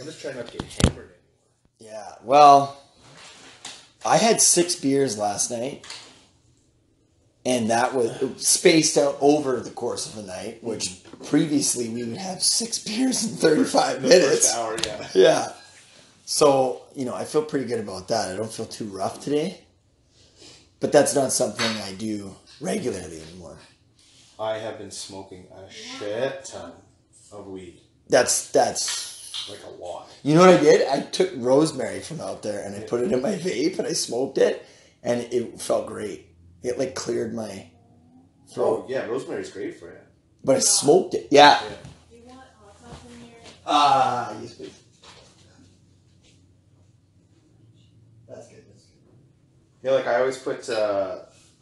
I'm just trying not to get hammered anymore. Yeah, well, I had 6 beers last night, and that was spaced out over the course of the night, which previously we would have 6 beers in 35 minutes. First hour, yeah. Yeah. So, I feel pretty good about that. I don't feel too rough today, but that's not something I do regularly anymore. I have been smoking a shit ton of weed. That's like a lot. You know what I did? I took rosemary from out there and I put it in my vape and I smoked it and it felt great. It like cleared my throat. Oh yeah, rosemary's great for you. But I smoked it. Yeah. Do you want hot sauce in here? Yes please. That's good. Yeah, like I always put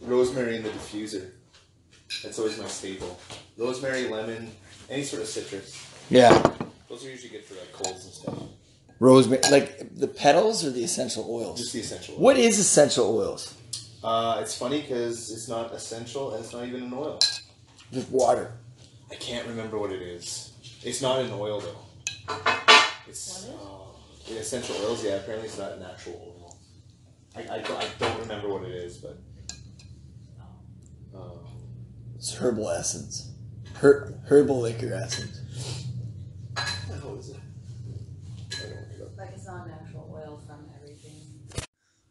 rosemary in the diffuser. That's always my staple. Rosemary, lemon, any sort of citrus. Yeah. Those are usually good for like colds and stuff. Rosemary, like the petals or the essential oils? Just the essential oils. What is essential oils? It's funny because it's not essential and it's not even an oil. Just water. I can't remember what it is. It's not an oil though. It's essential oils. Yeah, apparently it's not an actual oil. I don't remember what it is, but It's herbal essence. Herbal liquor essence. what the hell is it? I don't look it up. Like it's not an actual oil from everything.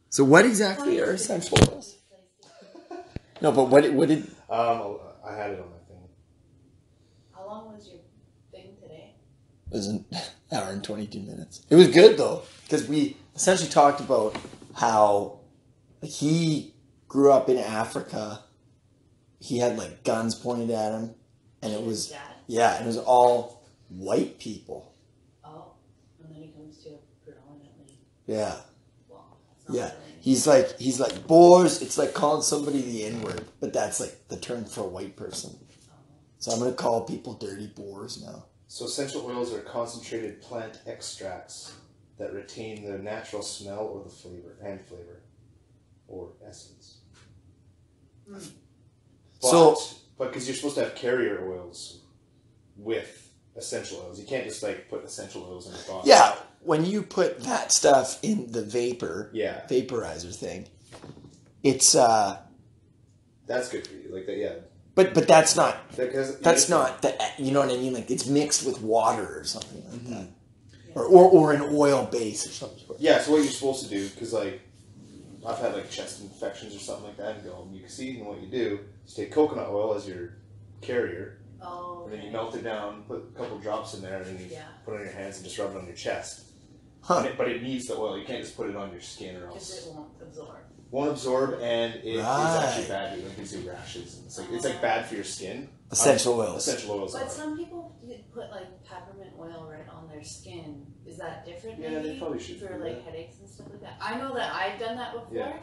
So what exactly are essential oils? No, but what did... I had it on my thing. How long was your thing today? It was an hour and 22 minutes. It was good though, because we essentially talked about how he grew up in Africa. He had like guns pointed at him, and it was and it was all white people. Oh, and then he comes to predominantly. Yeah, Well, yeah. He's like Boers. It's like calling somebody the N-word, but that's like the term for a white person. So I'm gonna call people dirty Boers now. So essential oils are concentrated plant extracts that retain their natural smell or the flavor or essence. Mm. But because you're supposed to have carrier oils with essential oils, you can't just like put essential oils in a bottle. Yeah, when you put that stuff in the vaporizer thing, it's that's good for you. Like that, yeah. But that's not That's not the, you know what I mean? Like it's mixed with water or something like that, or an oil base or something. Yeah. So what you're supposed to do, because like I've had like chest infections or something like that, and go mucusy, and what you do is take coconut oil as your carrier. Oh, And then you melt it down, put a couple drops in there, and then you put it on your hands and just rub it on your chest. Huh. But it needs the oil. You can't just put it on your skin or else. because it won't absorb. Won't absorb, and it is Right. actually bad. It gives you rashes. It's like bad for your skin. Essential oils. Essential oils. But are. some people put like peppermint oil right on their skin. Is that different? Yeah, maybe they probably should for do like that. headaches and stuff like that. I know that I've done that before,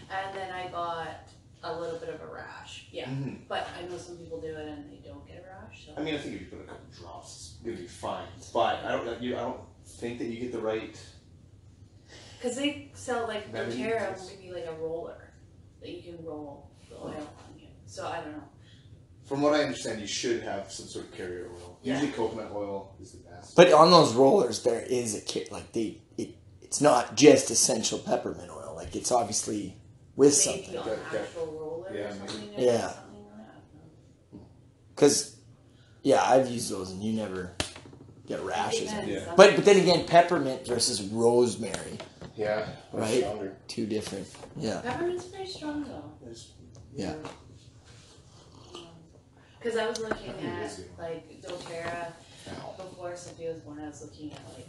and then I got a little bit of a rash. Yeah, Mhm. but I know some people do it and they don't get a rash. So. I mean, I think if you put a couple drops, it's gonna be fine. But I don't think that you get the right. Because they sell like Remedy, doTERRA, yes. maybe like a roller that you can roll the oil on you. So I don't know. From what I understand, you should have some sort of carrier oil. Yeah. Usually, coconut oil is the best. But on those rollers, there is it's not just essential peppermint oil. Like it's obviously with Maybe something. on an actual roller Yeah, or something. maybe. Yeah. Something like that. Because I've used those and you never get rashes. Depends. Yeah. But then again, peppermint versus rosemary, Yeah. right? Stronger. Two different. Yeah. Peppermint's pretty strong though. Yeah. Because I was looking Peppermint at is good. like doTERRA Ow. before Sophia was born. I was looking at like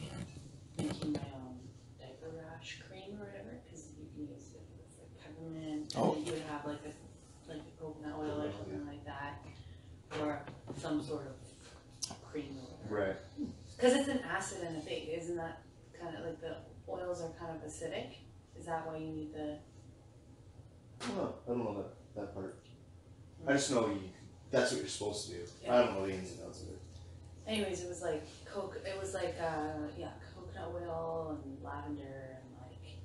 making my own diaper rash cream or whatever. Because you can use it with like peppermint, and then you would have like a coconut oil or something like that, or some sort of cream or whatever. Right. Because it's an acid and a base, isn't that kind of like the oils are kind of acidic? Is that why you need the? I don't know that part. I just know that's what you're supposed to do. Yeah. I don't know the ins and outs of it. Anyways, it was like coconut oil and lavender and like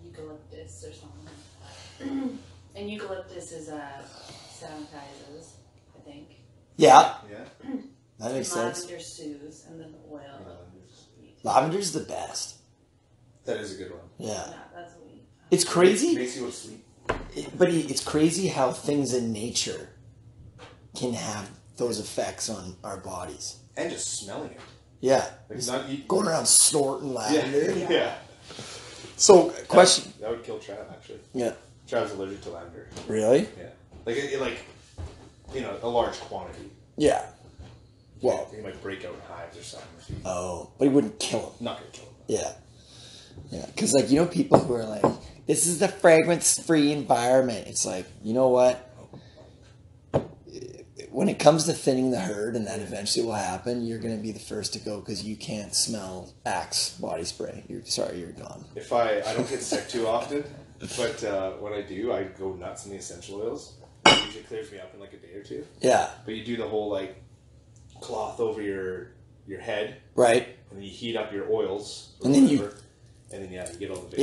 eucalyptus or something like that. And eucalyptus is sanitizes, I think. Yeah. Yeah. That makes and sense. lavender soothes, and then the oil. Lavender's the best. That is a good one. Yeah. Yeah, that's what we. It's crazy. It makes you go to sleep. But it's crazy how things in nature can have those effects on our bodies. And just smelling it. Yeah. Like not eat. Going around snorting lavender. Yeah. So, question. That would kill Trav, actually. Yeah. Trav's allergic to lavender. Really? Yeah. Like, a large quantity. Yeah. Well. He might break out in hives or something. Oh, but he wouldn't kill him. Not gonna kill him. Yeah. Yeah. Because, people who are like, this is the fragrance-free environment. It's like, you know what? When it comes to thinning the herd, and that eventually will happen, you're going to be the first to go because you can't smell Axe body spray. You're gone. If I don't get sick too often, but when I do, I go nuts on the essential oils. It usually clears me up in like a day or two. Yeah. But you do the whole cloth over your head, right? And then you heat up your oils, and then you get all the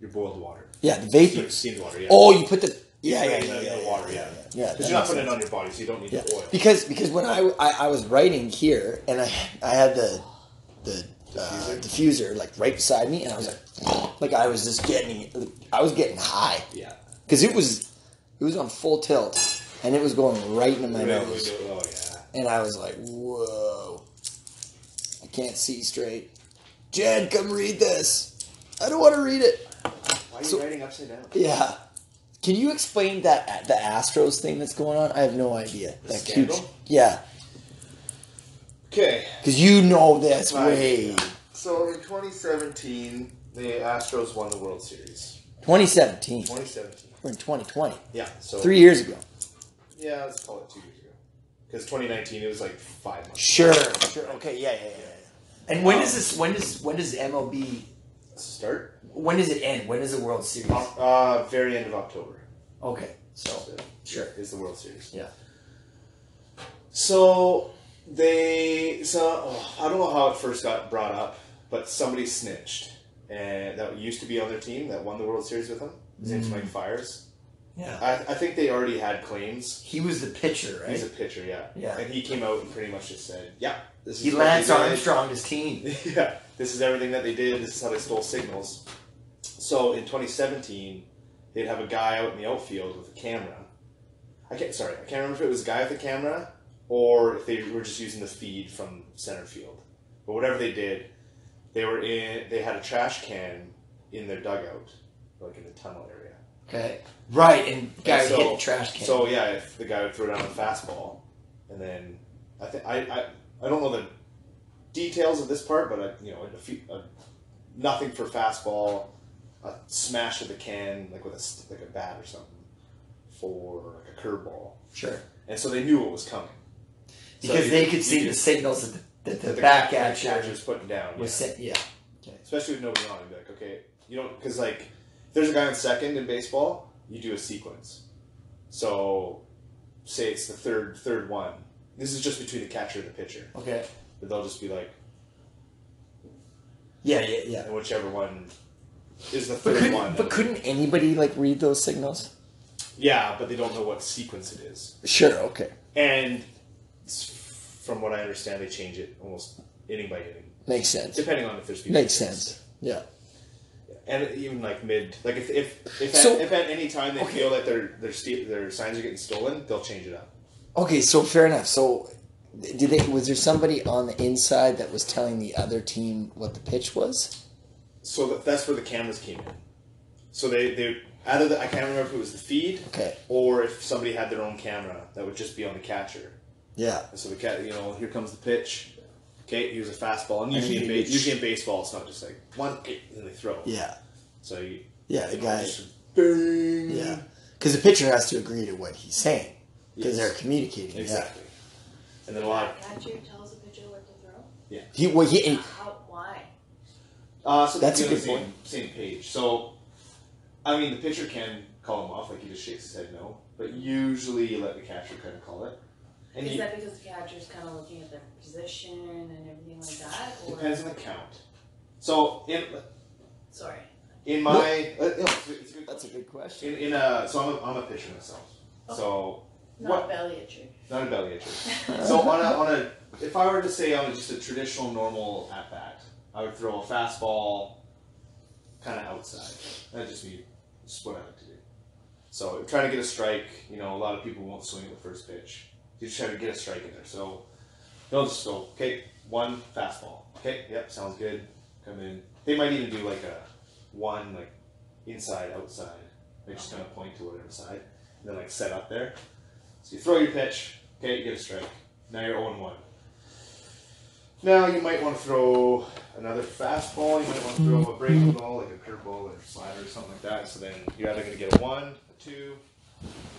your boiled water. Yeah, the vapors. Steamed water. Yeah. Oh, you put the the water. Yeah. Because you're not putting it on your body, so you don't need the oil. Because when I was writing here and I had the diffuser right beside me and I was like I was just getting high. Yeah. Because it was on full tilt and it was going right into my nose. Oh yeah. And I was like, whoa, I can't see straight. Jen, come read this. I don't want to read it. Why are you writing upside down? Yeah. Can you explain the Astros thing that's going on? I have no idea. The scandal? Yeah. Okay. Because you know this way. So in 2017, the Astros won the World Series. 2017. 2017. We're in 2020. Yeah. So 3 years ago. Yeah, let's call it 2 years ago. Because 2019, it was 5 months. Sure. Okay. Yeah. And when does this? When does MLB start? When does it end? When is the World Series? Very end of October. Okay. So sure is the World Series. Yeah. So I don't know how it first got brought up, but somebody snitched, and that used to be on their team that won the World Series with them. His name's Mike Fiers. Yeah. I think they already had claims. He was the pitcher, right? He's a pitcher, yeah. Yeah. And he came out and pretty much just said, "Yeah, this is." He Lance Armstronged his team. Yeah. This is everything that they did. This is how they stole signals. So in 2017, they'd have a guy out in the outfield with a camera. I can't remember if it was a guy with a camera or if they were just using the feed from center field. But whatever they did, they had a trash can in their dugout, in the tunnel area. Okay. Right, and the guy would hit the trash can. So yeah, if the guy would throw down a fastball, and then I don't know the details of this part, but nothing for fastball, a smash of the can with a bat or something for a curveball. Sure. And so they knew what was coming because they could see the signals that the back catcher was putting down. Was yeah. Okay. Especially with nobody on, you'd be like, okay, you don't because if there's a guy on second in baseball, you do a sequence. So, say it's the third one. This is just between the catcher and the pitcher. Okay. But they'll just be like, yeah. And whichever one is the third one. But couldn't anybody read those signals? Yeah, but they don't know what sequence it is. Sure. Okay. And from what I understand, they change it almost inning by inning. Makes sense. Depending on if there's people. Makes sense. Yeah. And even if at any time they feel that their signs are getting stolen, they'll change it up. Okay, so fair enough. So, was there somebody on the inside that was telling the other team what the pitch was? So that's where the cameras came in. So they either I can't remember if it was the feed, or if somebody had their own camera that would just be on the catcher. Yeah. And so the cat, here comes the pitch. Okay, here's a fastball, and usually in baseball, it's not just one, and they throw. Yeah. So the guy. just bang. Yeah, because the pitcher has to agree to what he's saying because they're communicating. Exactly. Yeah. And then a lot of catcher tells the pitcher what to throw. Yeah. Why? So that's a good point. Same page. So, the pitcher can call him off, he just shakes his head no, but usually you let the catcher kind of call it. And is that because the catcher's kind of looking at their position and everything like that? Or? Depends on the count. So Sorry. In my, that's a good question. So I'm a pitcher myself. Okay. So not a belly itcher. Not a belly itcher. So on a if I were to say on just a traditional normal at bat, I would throw a fastball kind of outside. That'd just be what I like to do. So trying to get a strike, you know, a lot of people won't swing at the first pitch. You just try to get a strike in there. So they'll just go, okay, one fastball. Okay, yep, sounds good. Come in. They might even do like a one, like inside, outside. They just kind of point to whatever side. And then like set up there. So you throw your pitch. Okay, you get a strike. Now you're 0-1. Now you might want to throw another fastball. You might want to throw a breaking ball, like a curveball or a slider or something like that. So then you're either going to get a 1, a 2,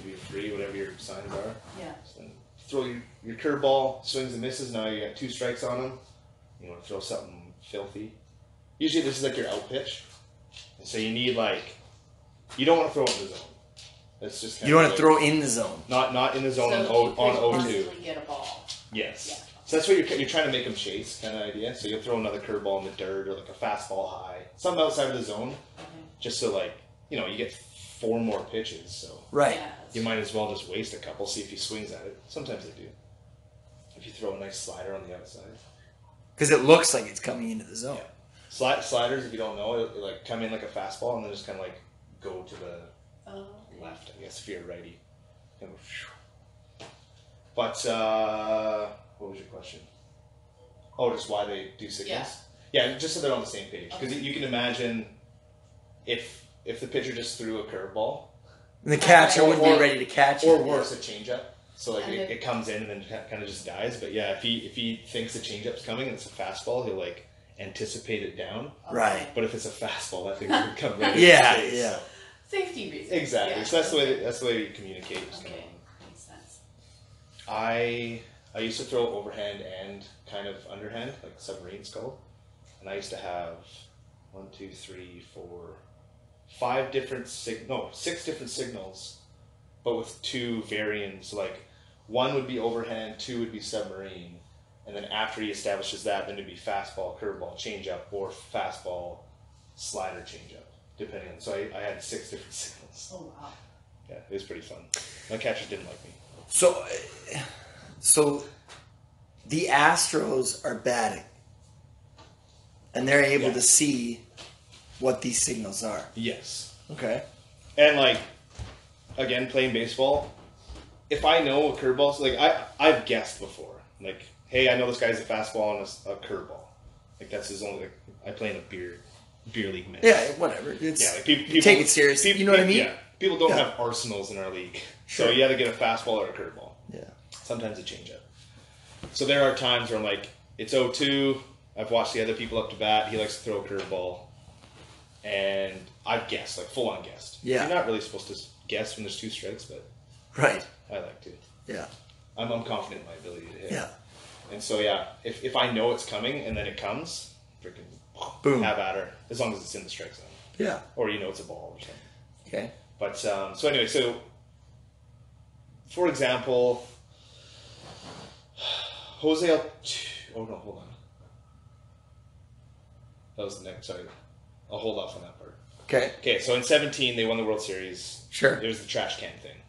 maybe a 3, whatever your signs are. Yeah. So then throw your curveball, swings and misses. Now you got 2 strikes on them. You want to throw something filthy. Usually this is like your out pitch. And so you need you don't want to throw it in the zone. That's just you don't want to throw in the zone. Not in the zone so on 0-2. Possibly get a ball. Yes. Yeah. So that's what you're trying to make them chase, kind of idea. So you'll throw another curveball in the dirt or like a fastball high, something outside of the zone, just so you get 4 more pitches. So right, yeah, you might as well just waste a couple, see if he swings at it. Sometimes they do. If you throw a nice slider on the outside, because it looks like it's coming into the zone. Yeah. Sliders, if you don't know, it like come in like a fastball and then just kind of like go to the left. I guess if you're a righty. But what was your question? Oh, just why they do signals? Yeah, just so they're on the same page. Because you can imagine if the pitcher just threw a curveball, and the catcher wouldn't be ready to catch it. Or worse, a changeup. So like it comes in and then kind of just dies. But yeah, if he thinks the changeup's coming and it's a fastball, he'll like anticipate it down. Right. But if it's a fastball, that thing would come right. Yeah. Safety reasons. Exactly. Yeah. So that's the way you communicate. Okay. Makes sense. I used to throw overhand and kind of underhand, like submarine skull. And I used to have 6 different signals, but with 2 variants. Like 1 would be overhand, 2 would be submarine, and then after he establishes that, then it'd be fastball, curveball, changeup, or fastball, slider, changeup, depending on. So I had 6 different signals. Oh wow. Yeah, it was pretty fun. My catcher didn't like me. So the Astros are batting, and they're able to see what these signals are. Yes. Okay. And again, playing baseball, if I know a curveball, so I've guessed before. Like, hey, I know this guy's a fastball and a curveball. Like that's his only. I play in a beer league match. Yeah, whatever. It's, people take it seriously. You know what I mean? Yeah. People don't have arsenals in our league, so you either get a fastball or a curveball. Yeah. Sometimes a changeup. So there are times where I'm like, it's 0-2. I've watched the other people up to bat. He likes to throw a curveball. And I've guessed, full on guessed. Yeah. You're not really supposed to guess when there's 2 strikes, but right. I like to. Yeah. I'm confident in my ability to hit. Yeah. And so, if I know it's coming and then it comes, freaking boom. Have at her, as long as it's in the strike zone. Yeah. Or it's a ball or something. Okay. But, so anyway, for example, Jose oh no, hold on. That was the next, sorry. I'll hold off on that part. Okay. Okay, so in 2017, they won the World Series. Sure. It was the trash can thing.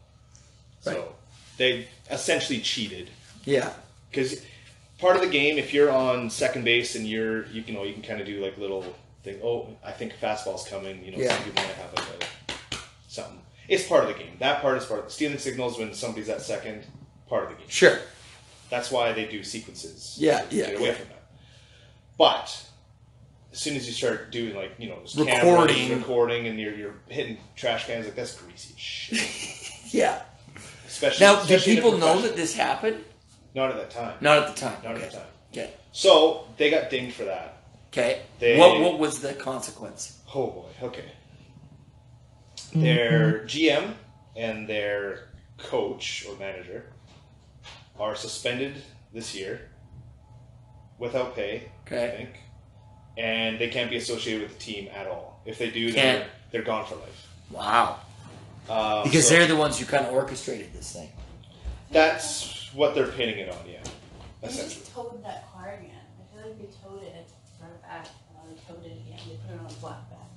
Right. So they essentially cheated. Yeah. Because part of the game, if you're on second base and you can kind of do little thing. Oh, I think a fastball's coming. Some people might have something. It's part of the game. That part is part of the stealing signals when somebody's at second. Part of the game. Sure. That's why they do sequences. Yeah. To get away from that. But as soon as you start doing recording and you're hitting trash cans, that's greasy as shit. Yeah. Especially do people know that this happened? Not at that time. Not at the time. Not at the time. Okay. So they got dinged for that. Okay. What was the consequence? Oh boy. Okay. Their GM and their coach or manager are suspended this year without pay. Okay. I think. And they can't be associated with the team at all. If they do, they're gone for life. Wow. Because they're the ones who kind of orchestrated this thing. That's what they're pinning it on, yeah. They just towed that car again. I feel like they towed it, brought it back, they towed it again. They put it on a black bag.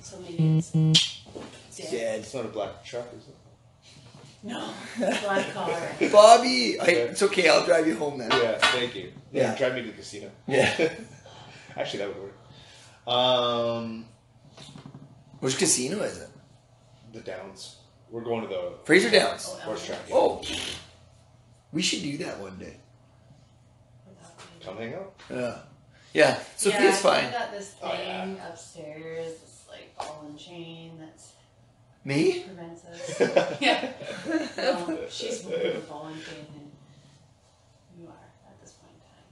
So maybe it's dead. It's not a black truck, is it? No, black car. Bobby, it's okay. I'll drive you home then. Yeah, thank you. Yeah. Drive me to the casino. Yeah. Actually, that would work. Which casino is it? The Downs. We're going to the Fraser Downs. horse track. Oh, we should do that one day. Come hang out. Yeah. Sophia's fine. I got this thing upstairs, this like ball and chain that's Me? prevents us. Yeah. She's moving the ball and chain than you are at this point in time.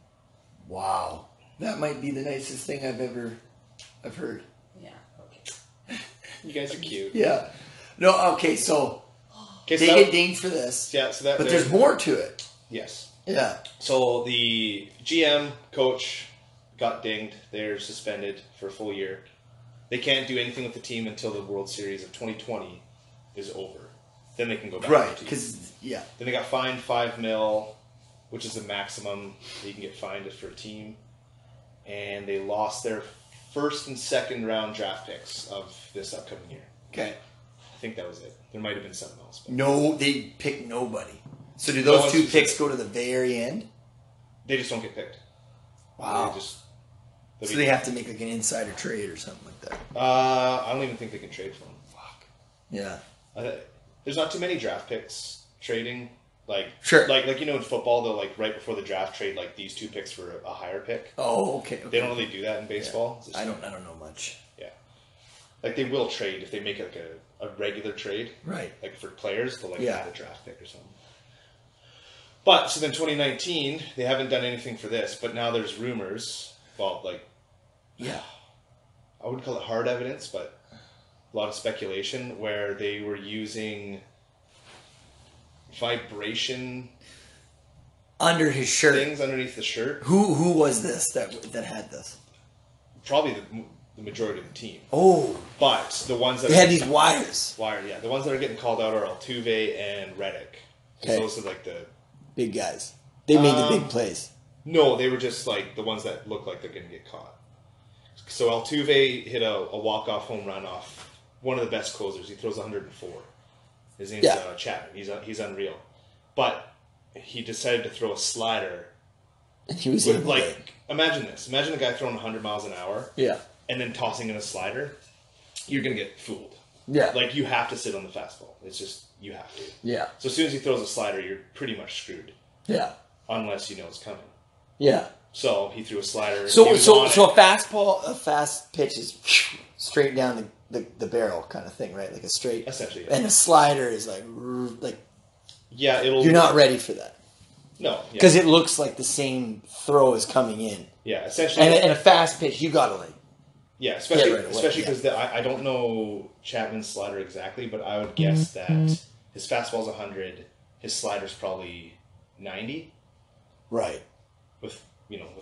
Wow. That might be the nicest thing I've heard. Yeah. Okay. You guys are cute. Yeah. No, okay, so they get dinged for this. Yeah, so that. But there's more to it. Yes. Yeah. So the GM coach got dinged. They're suspended for a full year. They can't do anything with the team until the World Series of 2020 is over. Then they can go back to the team. Because, Then they got fined $5 million, which is the maximum that you can get fined for a team. And they lost their first and second round draft picks of this upcoming year. Okay. I think that was it. There might have been something else. But No, they pick nobody. So do those two picks go to the very end? They just don't get picked. Wow. So they have to make like an insider trade or something like that. I don't even think they can trade for them. Fuck. Yeah. There's not too many draft picks trading. Like sure. Like in football, they'll like right before the draft trade like these two picks for a higher pick. Oh, okay. They don't really do that in baseball. Yeah. I don't know much. Yeah. Like they will trade if they make like a regular trade. Right. Like for players, they'll like add a draft pick or something. But so then 2019, they haven't done anything for this, but now there's rumors. Well, like I wouldn't call it hard evidence, but a lot of speculation where they were using vibration under his shirt, things underneath the shirt. Who was this that had this? Probably the majority of the team. Oh, but the ones that they had these wires. Yeah. The ones that are getting called out are Altuve and Reddick. Okay. Those are like the big guys. They made the big plays. No, they were just like the ones that look like they're going to get caught. So Altuve hit a walk-off home run off one of the best closers. He throws 104. His name's Chapman. He's unreal. But he decided to throw a slider. And he was imagine this. Imagine a guy throwing 100 miles an hour. Yeah. And then tossing in a slider. You're going to get fooled. Yeah. Like, you have to sit on the fastball. It's just, you have to. Yeah. So as soon as he throws a slider, you're pretty much screwed. Yeah. Unless you know it's coming. Yeah. So he threw a slider. So a fast pitch is straight down the barrel kind of thing, right? Like a straight. Essentially. Yeah. And a slider is like. Yeah, You're not ready for that. No. Because it looks like the same throw is coming in. Yeah, essentially. And a fast pitch, you gotta like. Yeah, especially because I don't know Chapman's slider exactly, but I would guess that his fastball's 100, his slider's probably 90. Right. With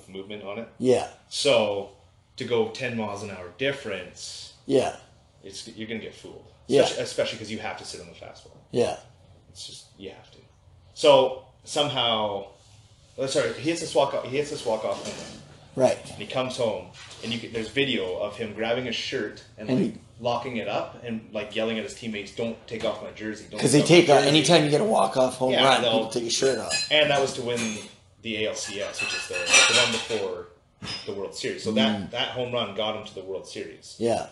movement on it. Yeah. So to go 10 miles an hour difference. Yeah. You're gonna get fooled. Especially because you have to sit on the fastball. Yeah. It's just you have to. So somehow, he hits this walk off home run. Right. And he comes home, and there's video of him grabbing his shirt and locking it up and like yelling at his teammates, "Don't take off my jersey." Because they take anytime you get a walk off home run, people take your shirt off. And that was to win the ALCS, which is the one before the World Series. So that home run got him to the World Series. Yeah.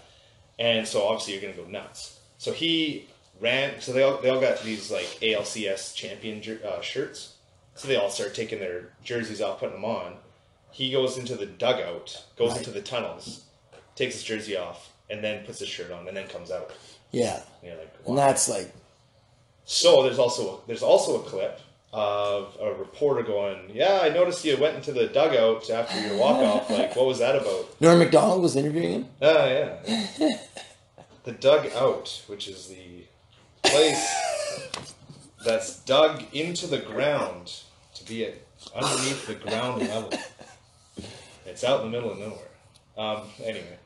And so obviously you're gonna go nuts. So he ran. So they all got these like ALCS champion shirts. So they all start taking their jerseys off, putting them on. He goes into the dugout, goes into the tunnels, takes his jersey off, and then puts his shirt on, and then comes out. Yeah. And you're like, wow. And that's like. So there's also a clip of a reporter going, "Yeah, I noticed you went into the dugout after your walk off. Like, what was that about?" Norm Macdonald was interviewing him. Oh yeah. The dugout, which is the place that's dug into the ground to be underneath the ground level. It's out in the middle of nowhere. Anyway.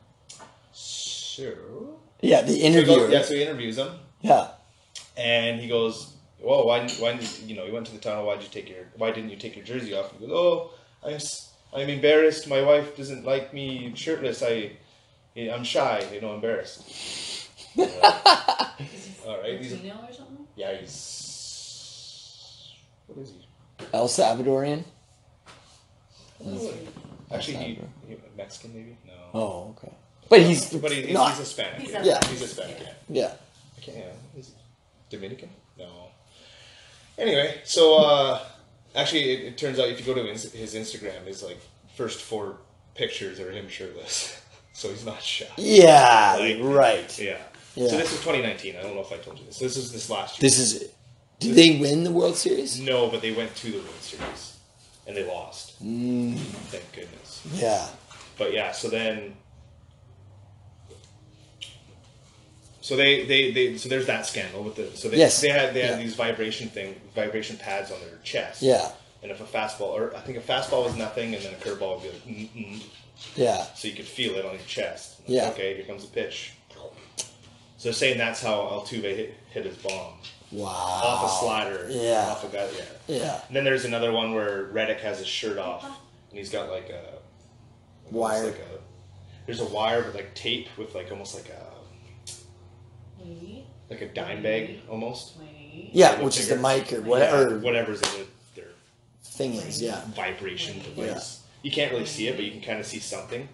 So... Yeah, the interviewer. So he interviews him. Yeah. And he goes, "Whoa, why he went to the tunnel, why didn't you take your jersey off?" He goes, "Oh, I'm embarrassed. My wife doesn't like me shirtless. I'm shy, embarrassed." All right. Latino or something? Yeah, he's What is he? El Salvadorian. Actually, he Mexican maybe? No. Oh, okay. But he's he's Hispanic. He's He's Hispanic. Yeah. Is he Dominican? No. Anyway, so actually, it turns out if you go to his Instagram, his like first 4 pictures are him shirtless, so he's not shy. Yeah. Like, right. Yeah. Yeah. So this is 2019. I don't know if I told you this. This is this last year. This is. Did they win the World Series? No, but they went to the World Series and they lost. Thank goodness. Yeah. But yeah, so then. So so there's that scandal with they had these vibration pads on their chest. Yeah. And if a fastball, or I think a fastball was nothing, and then a curveball would be like, Yeah. So you could feel it on your chest. Yeah. Okay, here comes a pitch. So they're saying that's how Altuve hit his bomb. Wow. Off a slider. Yeah. Off a guy. Yeah. Yeah. And then there's another one where Reddick has his shirt off, and he's got like a wire. There's a wire with like tape with like almost like a dime bag almost. Yeah, which is the mic or whatever. Yeah, whatever's in their thing is, yeah. Vibration device. Yeah. You can't really see it, but you can kind of see something.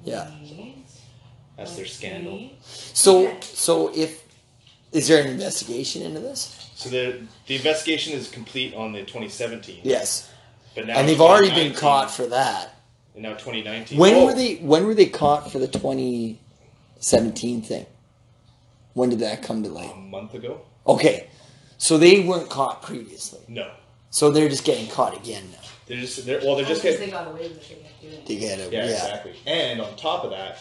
Yeah. That's their scandal. So is there an investigation into this? So the investigation is complete on the 2017. Yes. But now and they've already been caught for that. And now 2019. When were they caught for the 2017 thing? When did that come to light? A month ago. Okay. So they weren't caught previously. No. So they're just getting caught again now. They're just because getting. they got away with it. They get it. Yeah, exactly. And on top of that,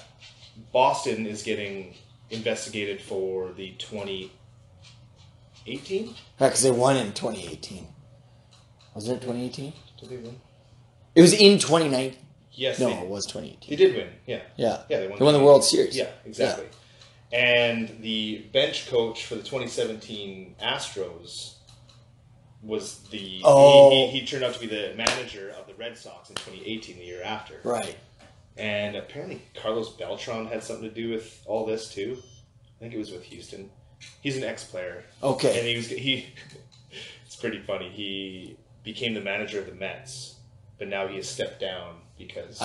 Boston is getting investigated for the 2018. Yeah, because they won in 2018. Wasn't it 2018? Did they win? It was in 2019. Yes. No, it was 2018. They did win. Yeah. Yeah. Yeah, they won the World Series. Yeah, exactly. Yeah. And the bench coach for the 2017 Astros was he turned out to be the manager of the Red Sox in 2018, the year after. Right. And apparently Carlos Beltran had something to do with all this too. I think it was with Houston. He's an ex-player. Okay. And it's pretty funny. He became the manager of the Mets, but now he has stepped down because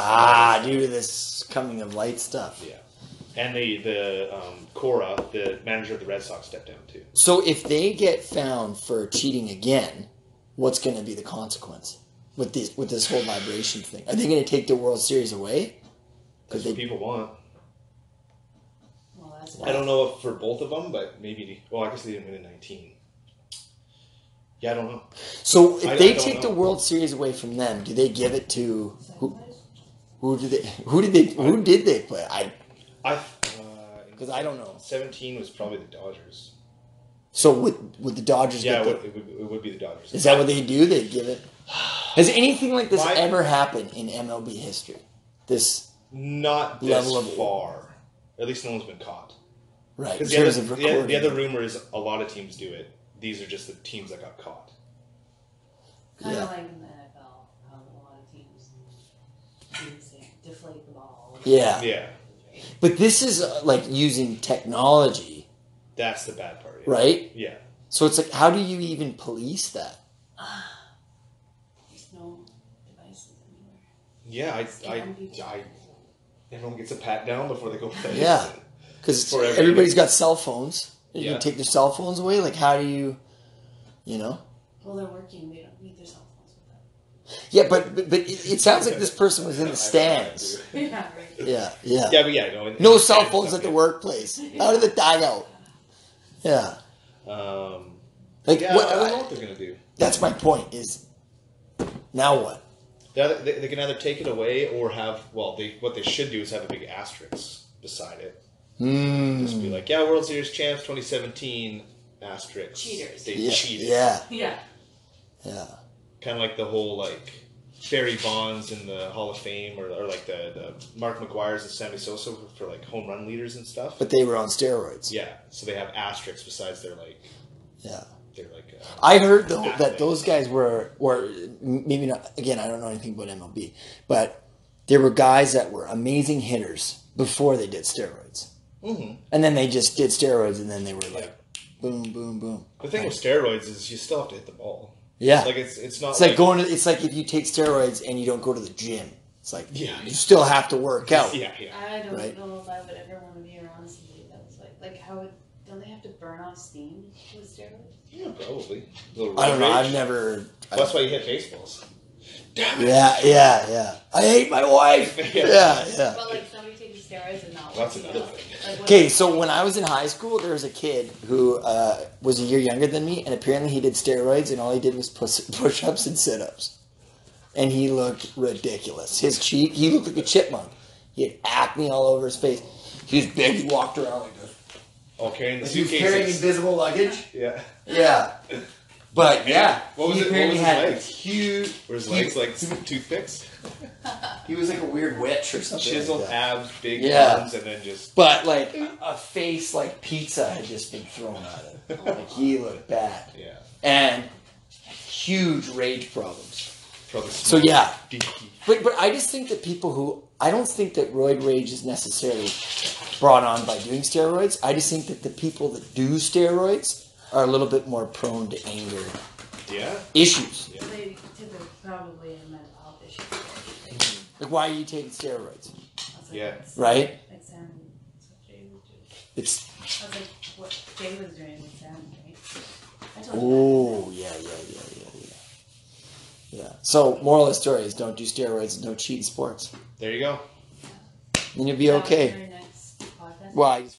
due to this coming of light stuff. Yeah. And the Cora, the manager of the Red Sox, stepped down too. So if they get found for cheating again, what's going to be the consequence with this whole vibration thing? Are they going to take the World Series away? That's what people want. Well, I don't know if for both of them, but maybe. Well, I guess they didn't win in 19. Yeah, I don't know. So if they take the World Series away from them, do they give it to who did they play? Because I don't know. 17 was probably the Dodgers. So would the Dodgers get it would be the Dodgers. Is that what they do? They give it? Has anything like this ever happened in MLB history? This not this level of far. At least no one's been caught. Right. Because the other rumor is a lot of teams do it. These are just the teams that got caught. Kind of like in the NFL, how a lot of teams deflate the ball. Yeah. Yeah. But this is like using technology. That's the bad part. Yeah. Right? Yeah. So it's like, how do you even police that? There's no devices anywhere. Yeah, I everyone gets a pat down before they go play. Yeah. Because everybody's got cell phones. You can take their cell phones away. Like, how do you know? Well, they're working. They don't need their cell phones with them. Yeah, but it sounds like this person was in the stands. Yeah, right. Yeah. Yeah, but yeah, no cell phones at the workplace. Out of the dugout. Yeah. I don't know what they're gonna do. That's my point. Is now what? They can either take it away or have. Well, what they should do is have a big asterisk beside it. Just be like, World Series champs 2017 asterisk. Cheaters. They cheated. Yeah. Yeah. Yeah. Kind of like the whole like Barry Bonds in the Hall of Fame, or like the Mark McGuire's and Sammy Sosa for like home run leaders and stuff. But they were on steroids. Yeah, so they have asterisks besides their like. Yeah. They're like. I heard though that those guys were maybe not. Again, I don't know anything about MLB, but there were guys that were amazing hitters before they did steroids. Mm-hmm. And then they just did steroids, and then they were like, boom, boom, boom. The thing with steroids is you still have to hit the ball. Yeah. Like it's not. It's like going to. It's like if you take steroids and you don't go to the gym. It's like Yeah. you still have to work out. Yeah. I don't Right. know if I would ever want to be around somebody that was like how would, don't they have to burn off steam with steroids? Yeah, probably. A little I don't know. rage. I've never. That's why you hit baseballs. Damn it. Yeah. I hate my wife. Yeah. But like somebody taking steroids and not That's working another out. thing. Like, what- Okay, so when I was in high school, there was a kid who was a year younger than me, and apparently he did steroids, and all he did was push-ups and sit-ups. And he looked ridiculous. His cheek, he looked like a chipmunk. He had acne all over his face. He was big, he walked around like this. Oh, carrying the Like he was carrying suitcases. invisible luggage. Yeah. Yeah. But, yeah. What was he it? What apparently was his had legs? huge... Were his legs like toothpicks? He was like a weird witch or something. Chiseled like that. abs, big Yeah. arms, and then just. But, like, a face like pizza had just been thrown at him. Like, he looked bad. Yeah. And huge rage problems. Probably So, yeah. deep. But I just think that people who... I don't think that roid rage is necessarily brought on by doing steroids. I just think that the people that do steroids are a little bit more prone to anger Yeah. issues. Yeah. They typically probably a mental health issue. Like, why are you taking steroids? That's Yeah. Right? Examine. That's what Jay would do. It's... I was like, what Jay was doing in examine, right? I told you Oh, yeah. So, moral of the story is don't do steroids and don't cheat in sports. There you go. Then you'll be that. okay. That was your next podcast? Well, I just